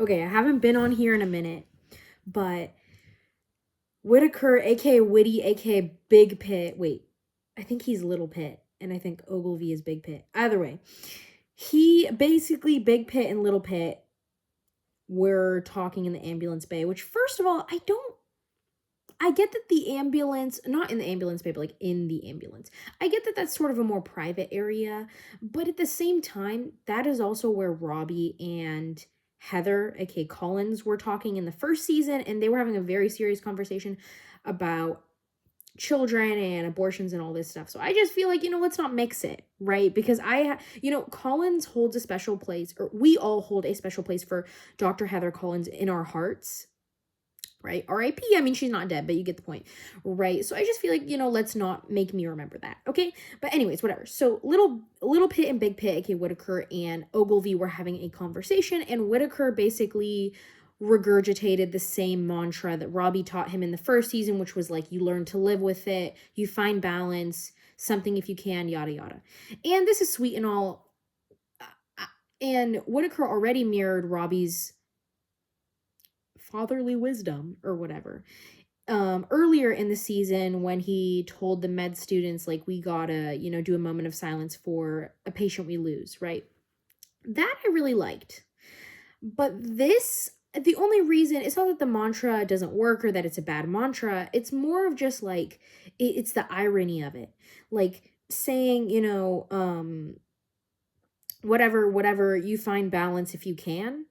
Okay, I haven't been on here in a minute, but Whitaker, aka Witty, aka Big Pit. Wait, I think he's Little Pit, and I think Ogilvy is Big Pit. Either way, he basically, Big Pit and Little Pit were talking in the ambulance bay, which, first of all, I get that the ambulance, not in the ambulance bay, but like in the ambulance. I get that that's sort of a more private area, but at the same time, that is also where Robby and Heather, aka Collins, were talking in the first season, and they were having a very serious conversation about children and abortions and all this stuff. So I just feel like, let's not mix it, right? Because Collins holds a special place, or we all hold a special place for Dr. Heather Collins in our hearts, right? RIP. I mean, she's not dead, but you get the point, right? So I just feel like, let's not make me remember that, okay? But anyways, whatever. So little Pit and Big Pit, aka Whitaker and Ogilvy, were having a conversation, and Whitaker basically regurgitated the same mantra that Robby taught him in the first season, which was like, you learn to live with it, you find balance, something if you can, yada yada. And this is sweet and all. And Whitaker already mirrored Robby's fatherly wisdom or whatever earlier in the season, when he told the med students, like, we gotta do a moment of silence for a patient we lose, right? That I really liked. But this, the only reason, it's not that the mantra doesn't work or that it's a bad mantra, it's more of just like it's the irony of it, like saying, whatever, you find balance if you can.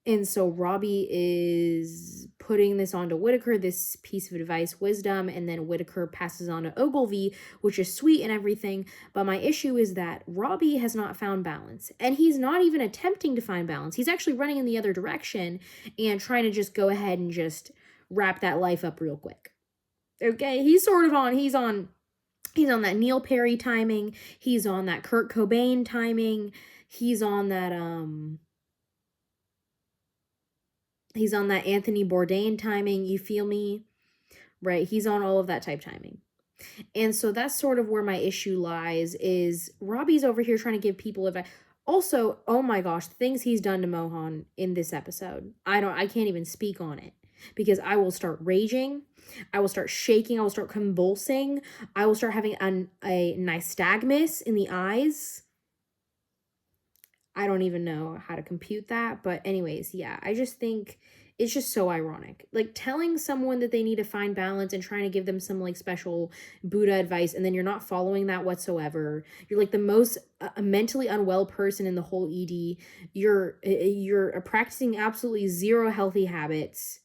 And so Robby is putting this onto Whitaker, this piece of advice, wisdom, and then Whitaker passes on to Ogilvy, which is sweet and everything. But my issue is that Robby has not found balance, and he's not even attempting to find balance. He's actually running in the other direction and trying to just go ahead and just wrap that life up real quick. Okay, he's on that Neil Perry timing. He's on that Kurt Cobain timing. He's on that Anthony Bourdain timing, you feel me? Right, he's on all of that type timing. And so that's sort of where my issue lies, is Robby's over here trying to give people advice. Also, oh my gosh, things he's done to Mohan in this episode. I can't even speak on it, because I will start raging, I will start shaking, I will start convulsing, I will start having a nystagmus in the eyes. I don't even know how to compute that. But anyways, yeah, I just think it's just so ironic. Like, telling someone that they need to find balance and trying to give them some like special Buddha advice, and then you're not following that whatsoever. You're like the most mentally unwell person in the whole ED. You're practicing absolutely zero healthy habits.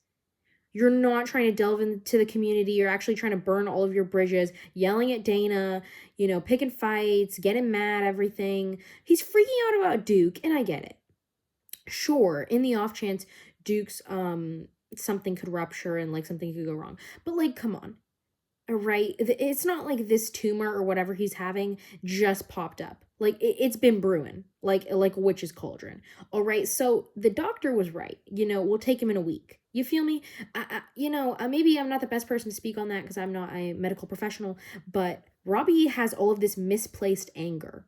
You're not trying to delve into the community. You're actually trying to burn all of your bridges, yelling at Dana, picking fights, getting mad, everything. He's freaking out about Duke, and I get it. Sure, in the off chance Duke's something could rupture and like something could go wrong. But like, come on. Right? It's not like this tumor or whatever he's having just popped up. Like, it's been brewing, like a witch's cauldron. All right, so the doctor was right. We'll take him in a week. You feel me? Maybe I'm not the best person to speak on that because I'm not a medical professional, but Robby has all of this misplaced anger,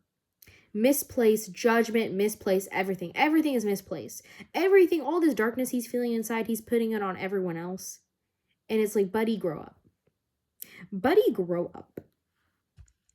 misplaced judgment, misplaced everything. Everything is misplaced. Everything, all this darkness he's feeling inside, he's putting it on everyone else. And it's like, buddy, grow up. Buddy, grow up.